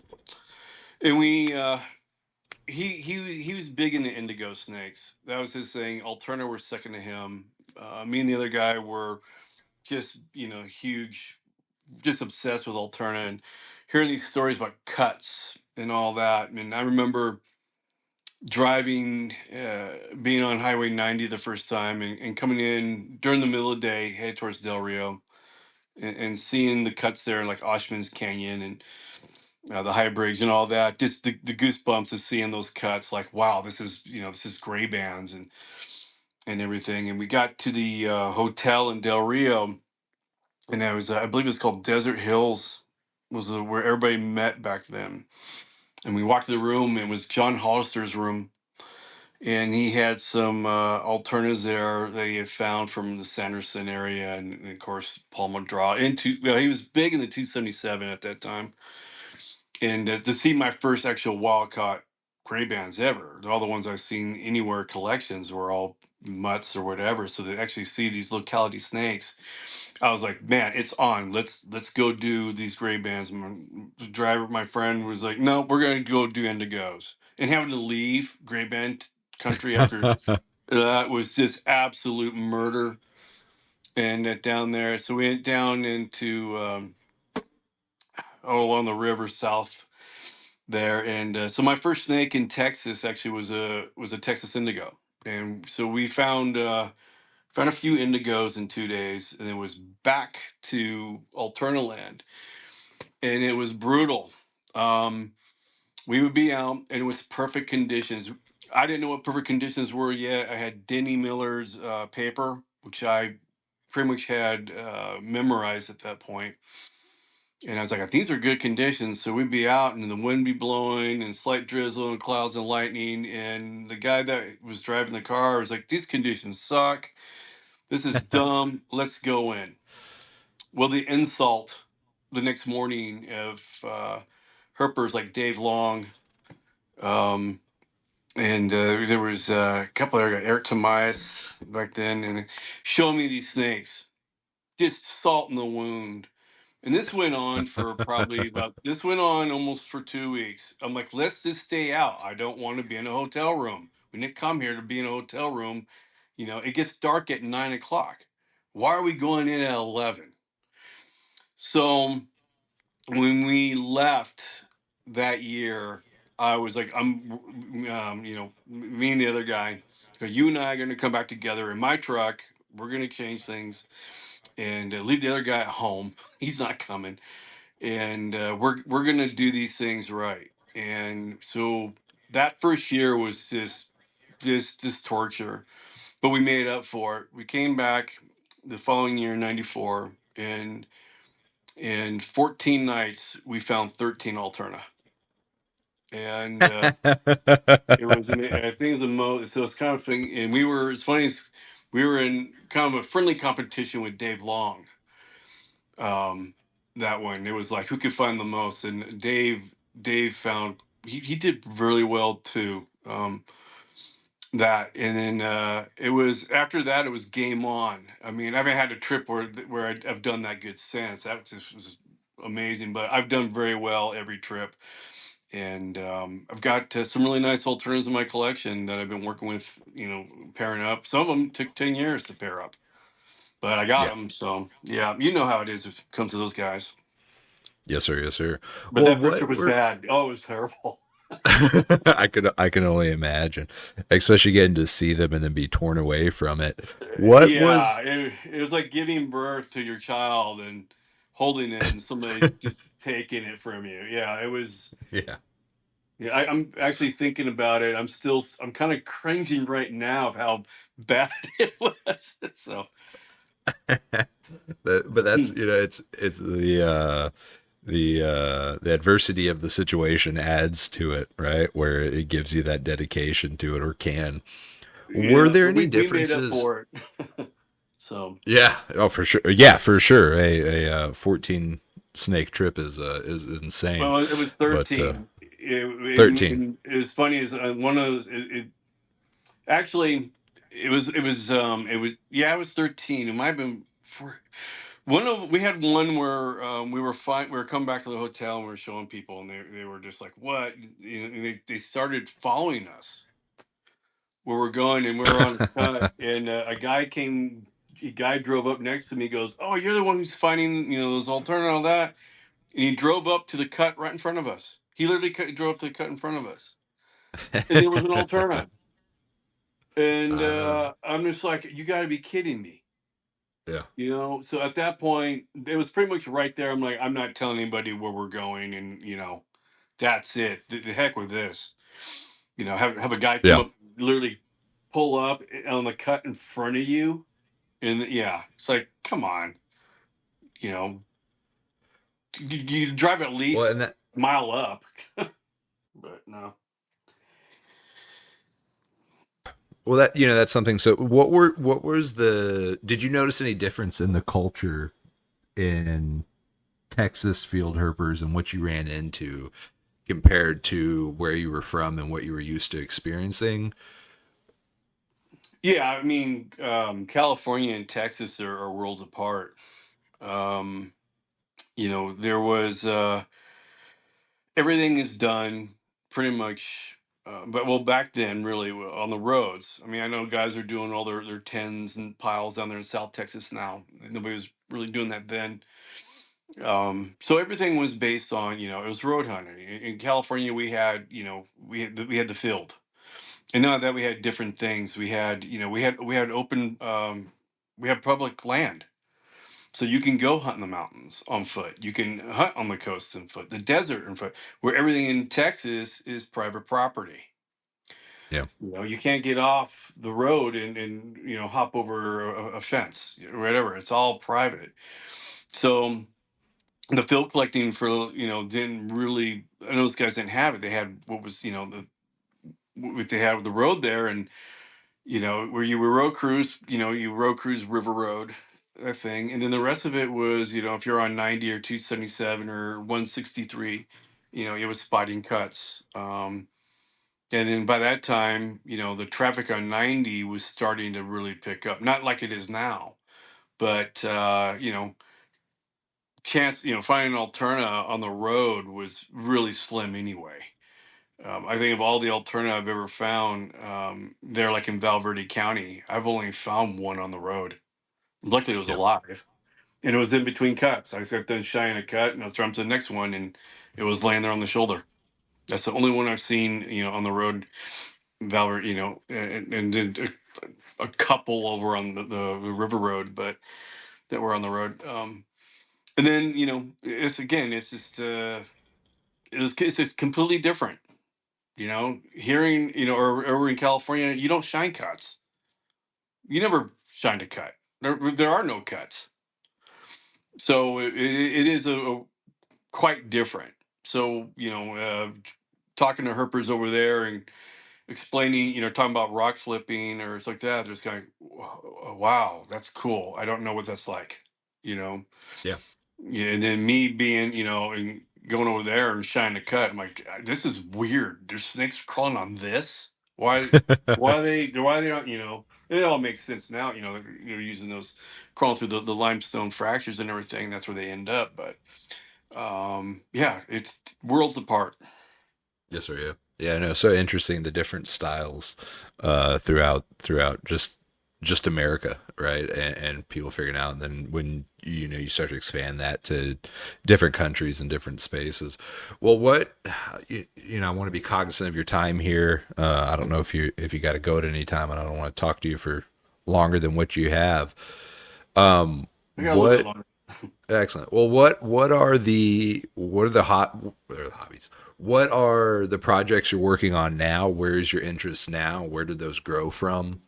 and we he was big into indigo snakes. That was his thing. Alterna were second to him. Me and the other guy were just huge, just obsessed with Alterna and hearing these stories about cuts and all that. I mean, I remember driving, being on Highway 90 the first time and coming in during the middle of the day, head towards Del Rio, and seeing the cuts there, like Oshman's Canyon and the high brigs and all that. Just the goosebumps of seeing those cuts. Like, wow, this is gray bands and everything. And we got to the hotel in Del Rio, and I was I believe it was called Desert Hills, was where everybody met back then. And we walked to the room. And it was John Hollister's room, and he had some alternatives there that he had found from the Sanderson area, and of course Paul McDraw. Into well, he was big in the 277 at that time, and to see my first actual wild caught gray bands ever, all the ones I've seen anywhere collections were all mutts or whatever. So to actually see these locality snakes, I was like, man, it's on. Let's go do these gray bands. The driver, my friend, was like, no, we're gonna go do indigos. And having to leave gray band country after that was just absolute murder. And down there, so we went down into along the river south there, and so my first snake in Texas actually was a Texas indigo, and so we found a few indigos in 2 days, and it was back to Alterna land, and it was brutal. Um, we would be out, and it was perfect conditions. I didn't know what perfect conditions were yet. I had Denny Miller's paper, which I pretty much had memorized at that point. And I was like, these are good conditions. So we'd be out and the wind be blowing and slight drizzle and clouds and lightning. And the guy that was driving the car was like, these conditions suck. This is dumb. Let's go in. Well, the insult the next morning of herpers like Dave Long, um, and there was a couple of Eric Tomias back then, and showing me these snakes, just salt in the wound. And this went on for this went on almost for 2 weeks. I'm like, let's just stay out. I don't want to be in a hotel room. We didn't come here to be in a hotel room. It gets dark at 9 o'clock. Why are we going in at 11? So when we left that year, I was like, me and the other guy, you and I are going to come back together in my truck. We're going to change things and leave the other guy at home. He's not coming, and we're gonna do these things right. And so that first year was just torture, but we made up for it. We came back the following year, '94, and in 14 nights we found 13 alterna, and it was I think it was the most. So it's kind of thing, and we were. It's funny. We were in kind of a friendly competition with Dave Long, um that one. It was like who could find the most, and Dave found he did really well too, that. And then it was after that it was game on. I mean, I haven't had a trip where I've done that good since. That just was amazing, but I've done very well every trip. And I've got some really nice alternatives in my collection that I've been working with, pairing up. Some of them took 10 years to pair up, but I got yeah. them. So yeah, you know how it is when it comes to those guys. Yes, sir. Yes, sir. But Well, that first trip what was were bad. Oh, it was terrible. I can only imagine, especially getting to see them and then be torn away from it. What Yeah, was it was like giving birth to your child and holding it, and somebody just taking it from you. Yeah, it was. yeah. Yeah, I'm actually thinking about it. I'm kind of cringing right now of how bad it was. So, But that's it's the adversity of the situation adds to it, right? Where it gives you that dedication to it, or can. Were yeah, there any we made up differences? for it. So, Yeah. Oh, for sure. Yeah, for sure. A 14 snake trip is insane. well, it was But 13. 13. It was funny as one of those. Actually, it was yeah, it was 13. It might have been four. We had one where we were fine. We were coming back to the hotel and we were showing people, and they were just like, "What?" You know, and they started following us where we're going, and we were on a cut, and a guy drove up next to me. Goes, "Oh, you're the one who's finding those alternate all that," and he drove up to the cut right in front of us. He literally drove up to the cut in front of us, and there was an alternate, and uh, I'm just like, "You got to be kidding me." yeah. So at that point, it was pretty much right there. I'm like, I'm not telling anybody where we're going, and that's it. The heck with this. Have a guy come Yeah. up, literally pull up on the cut in front of you, and yeah, it's like, come on, you know, you drive at Well, least and that a mile up, but no. well that that's something. So what was the did you notice any difference in the culture in Texas field herpers and what you ran into compared to where you were from and what you were used to experiencing? Yeah, I mean, California and Texas are worlds apart. Um, there was everything is done pretty much. But well, back then, really on the roads. I mean, I know guys are doing all their tens and piles down there in South Texas now. Nobody was really doing that then. So everything was based on, it was road hunting. In California, we had the field, and now that we had different things. We had open, we had public land. So you can go hunt in the mountains on foot. You can hunt on the coast on foot, the desert on foot, where everything in Texas is private property. Yeah. You can't get off the road and hop over a fence or whatever. It's all private. So the field collecting for didn't really. And those guys didn't have it. They had what was what they had with the road there, and where you were road cruise, you road cruise River Road, that thing. And then the rest of it was, if you're on 90 or 277 or 163, it was spotting cuts. And then by that time, the traffic on 90 was starting to really pick up. Not like it is now, but, finding an alterna on the road was really slim anyway. I think of all the alternative I've ever found, they're like in Val Verde County. I've only found one on the road. Luckily, it was Yeah. alive, and it was in between cuts. I just got done shying a cut, and I was trying to the next one, and it was laying there on the shoulder. That's the only one I've seen, on the road, Val Verde, and then a couple over on the River Road, but that were on the road. And then it's just it's just completely different. Hearing, or over in California, you don't shine cuts. You never shined a cut. There are no cuts. So it is a quite different. So, talking to herpers over there and explaining, talking about rock flipping or it's like that, there's kind of, wow, that's cool. I don't know what that's like, you know? Yeah. Yeah, and then me being, and going over there and shining a cut, I'm like, this is weird. There's snakes crawling on this. Why? Why are they? Why they not? It all makes sense now. They're using those crawling through the limestone fractures and everything. That's where they end up. But yeah, it's worlds apart. Yes, sir. Yeah. Yeah. No. So interesting the different styles throughout just America, right? And people figuring out. And then when you start to expand that to different countries and different spaces. Well, what I want to be cognizant of your time here. I don't know if you got to go at any time, and I don't want to talk to you for longer than what you have. I got a little bit What longer. Excellent. Well, what are the hobbies? What are the projects you're working on now? Where is your interest now? Where did those grow from?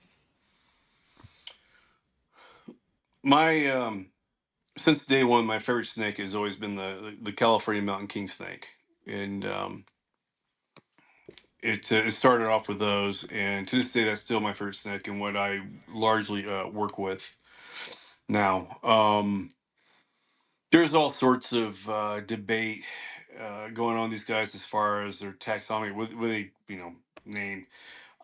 My since day one, my favorite snake has always been the California mountain king snake, and it started off with those, and to this day, that's still my favorite snake and what I largely work with. now. There's all sorts of debate going on these guys as far as their taxonomy, with a name.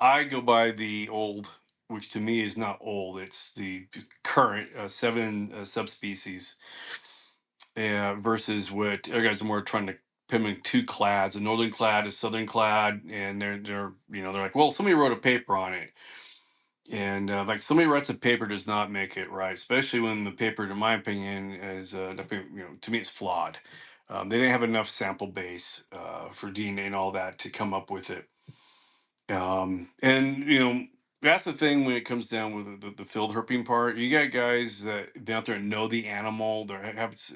I go by the old, which to me is not old. It's the current seven subspecies, versus what other guys are more trying to pin in two clads: a northern clad, a southern clad, and they're like, well, somebody wrote a paper on it, and like somebody writes a paper does not make it right, especially when the paper, in my opinion, is to me it's flawed. They didn't have enough sample base for DNA and all that to come up with it. And that's the thing when it comes down with the field herping part. You got guys that been out there and know the animal.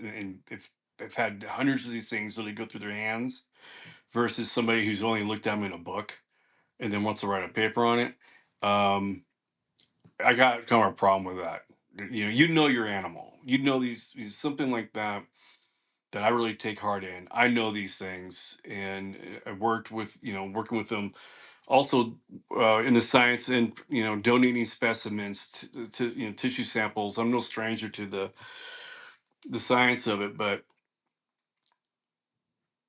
And if they've had hundreds of these things that they go through their hands, versus somebody who's only looked at them in a book and then wants to write a paper on it. I got kind of a problem with that. Your animal. These something like that I really take heart in. I know these things, and I worked with working with them also in the science, and donating specimens to tissue samples. I'm no stranger to the science of it, but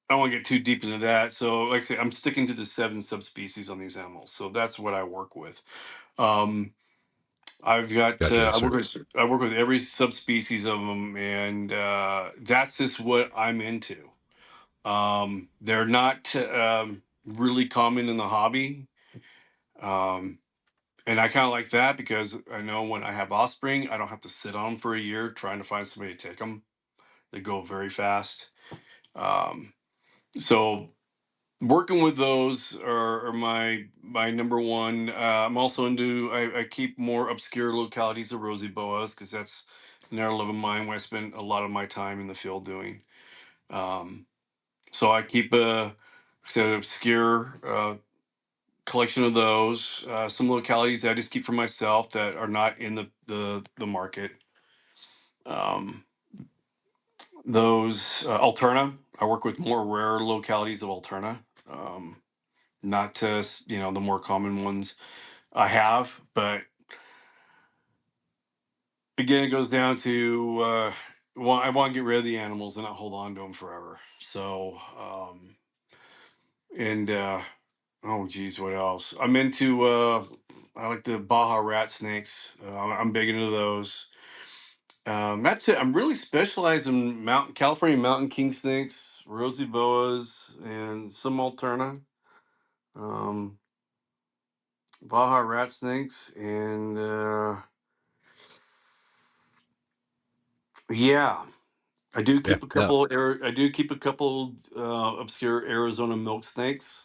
I don't want to get too deep into that. So like I say, I'm sticking to the seven subspecies on these animals, so that's what I work with. um I've got Gotcha, yes, sir. I work with every subspecies of them, and that's just what I'm into. They're not really common in the hobby. um And I kind of like that because I know when I have offspring, I don't have to sit on them for a year trying to find somebody to take them. They go very fast. Um, so working with those are my number one. I'm also into. I keep more obscure localities of rosy boas because that's an area of mine where I spend a lot of my time in the field doing. Um, so I keep a obscure collection of those. Some localities I just keep for myself that are not in the market. Um, those Alterna. I work with more rare localities of Alterna, not to the more common ones I have. But again, it goes down to I want to get rid of the animals and not hold on to them forever. So and oh geez, what else? I'm into. I like the Baja rat snakes. I'm big into those. That's it. I'm really specialized in California mountain king snakes, rosy boas, and some alterna. Um, Baja rat snakes, and yeah, I do Yeah, keep a no, couple. I do keep a couple obscure Arizona milk snakes.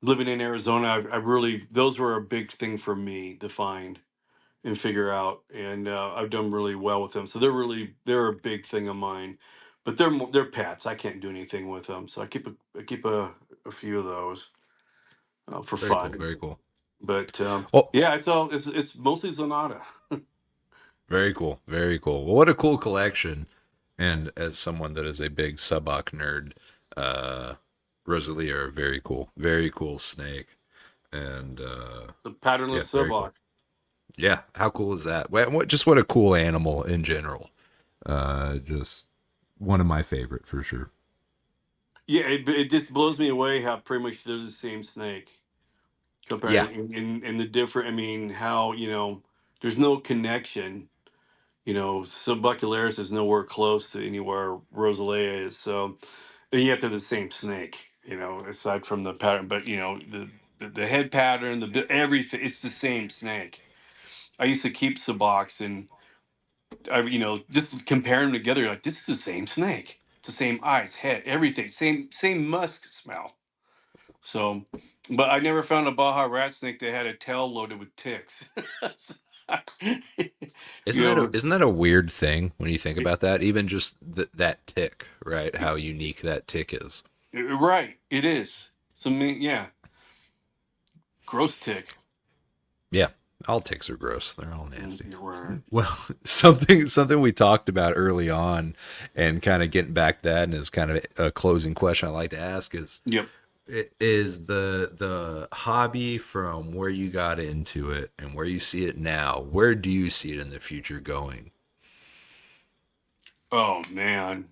Living in Arizona, I really those were a big thing for me to find and figure out, and I've done really well with them. So they're a big thing of mine, but they're pets. I can't do anything with them, so I keep a few of those for very cool, fun. very cool. But Well, yeah, it's mostly Zonata. very cool, very cool. Well, what a cool collection. And as someone that is a big Subok nerd, uh, Rosalie are very cool snake. And The yeah, patternless very cool. Sobok. Yeah, how cool is that? Just what a cool animal in general. Just one of my favorite for sure. Yeah, it just blows me away how pretty much they're the same snake Yeah, compared in the different. I mean, how there's no connection. Subbacularis is nowhere close to anywhere Rosalea is. So, and yet they're the same snake. Aside from the pattern, but the head pattern, everything, it's the same snake. I used to keep Subocs, and I just compare them together. Like, this is the same snake. It's the same eyes, head, everything, same musk smell. So, but I never found a Baja rat snake that had a tail loaded with ticks. you know, isn't that a weird thing when you think it's about that? Even just that tick, right? How unique that tick is. right. It is. Yeah, gross tick. Yeah, all ticks are gross. They're all nasty. You're right. Well, something we talked about early on, and kind of getting back to that, and is kind of a closing question I like to ask is, Yep. is the hobby from where you got into it and where you see it now? Where do you see it in the future going? Oh man,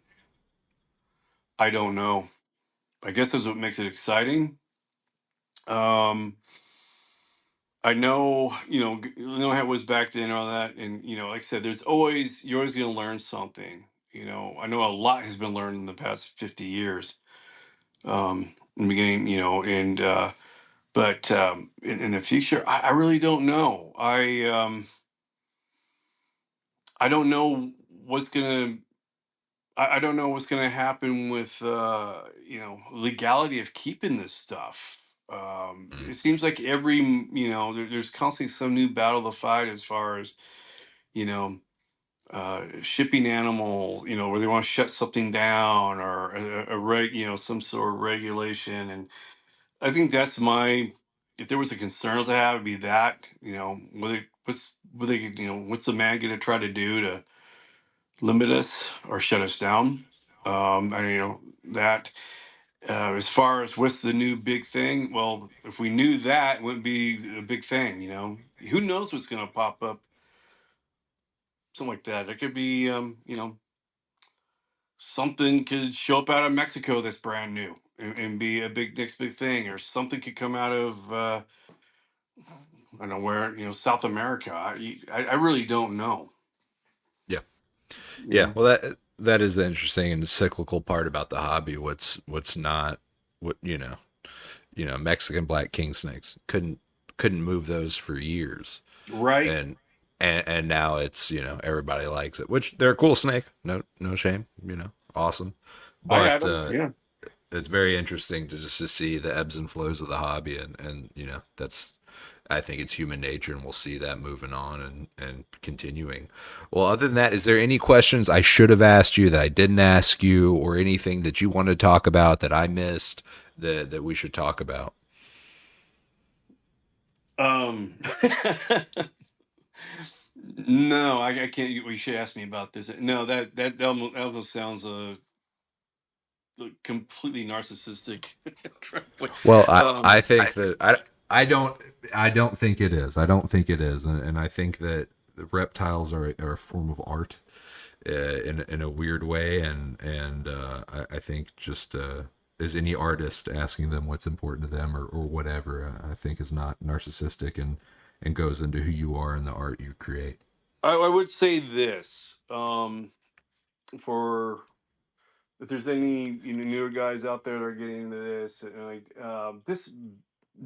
I don't know. I guess that's what makes it exciting. Um, I know, you know how it was back then, and all that, and like I said, you're always going to learn something. I know a lot has been learned in the past 50 years. In the beginning, and but in the future, I really don't know. I don't know what's gonna. I don't know what's gonna happen with legality of keeping this stuff. Mm. It seems like there's constantly some new battle to fight as far as you know shipping animal, where they want to shut something down or some sort of regulation. And I think that's if there was a concerns I have, it'd be that, what's the man going to try to do to limit us or shut us down? And that, as far as what's the new big thing? Well, if we knew that, it wouldn't be a big thing, who knows what's going to pop up, something like that. There could be, something could show up out of Mexico that's brand new and be a next big thing, or something could come out of, I don't know where, South America. I really don't know. Yeah. You Yeah. know, Well, that is the interesting and cyclical part about the hobby. What's not what Mexican black king snakes couldn't move those for years, right? and and now it's everybody likes it, which they're a cool snake. No shame. Awesome, I had but them. Yeah. it's very interesting to see the ebbs and flows of the hobby, and that's, I think it's human nature, and we'll see that moving on and continuing. Well, other than that, is there any questions I should have asked you that I didn't ask you, or anything that you want to talk about that I missed that we should talk about? Um. No, I can't. You should ask me about this. No, that almost sounds completely narcissistic. Well, I um. think that I don't think it is. I don't think it is, and I think that the reptiles are a form of art, in a weird way, and I think just as any artist asking them what's important to them, or whatever, I think is not narcissistic, and goes into who you are and the art you create. I would say this. For if there's any newer guys out there that are getting into this, this,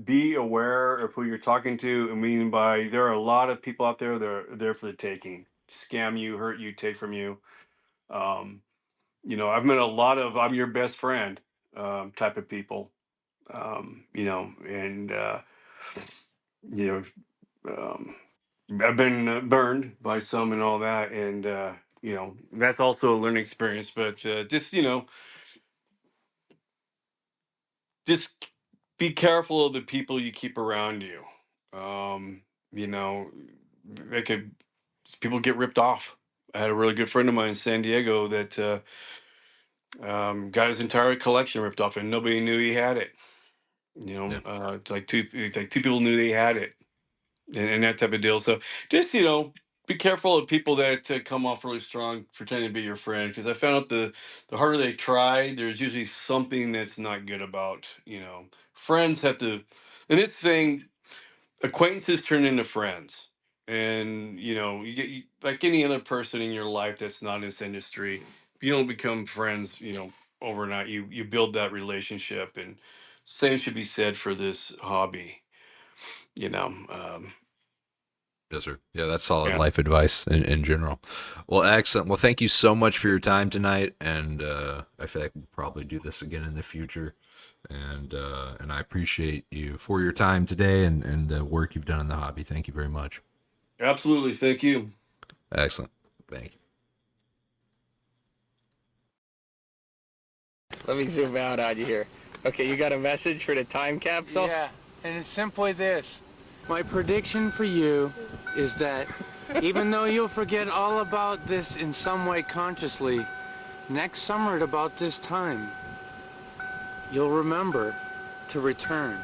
be aware of who you're talking to. I mean, by there are a lot of people out there that are there for the taking, scam you, hurt you, take from you. Um, I've met a lot of "I'm your best friend" type of people. And you know, um, I've been burned by some and all that, and that's also a learning experience. But just be careful of the people you keep around you. You know, they could people get ripped off. I had a really good friend of mine in San Diego that got his entire collection ripped off, and nobody knew he had it. Yeah, It's like two people knew they had it, and that type of deal. So just be careful of people that come off really strong, pretending to be your friend. Because I found out the harder they try, there's usually something that's not good about. Friends have to, and this thing, acquaintances turn into friends, and like any other person in your life that's not in this industry. If you don't become friends, overnight, you build that relationship, and same should be said for this hobby. You know. yes, sir. Yeah, that's solid Yeah. life advice in general. Well, excellent. Well, thank you so much for your time tonight, and I feel like we'll probably do this again in the future. And I appreciate you for your time today, and the work you've done in the hobby. Thank you very much. Absolutely. Thank you. Excellent. Thank you. Let me zoom out on you here. Okay, you got a message for the time capsule? Yeah, and it's simply this. My prediction for you is that even though you'll forget all about this in some way consciously, next summer at about this time, you'll remember to return.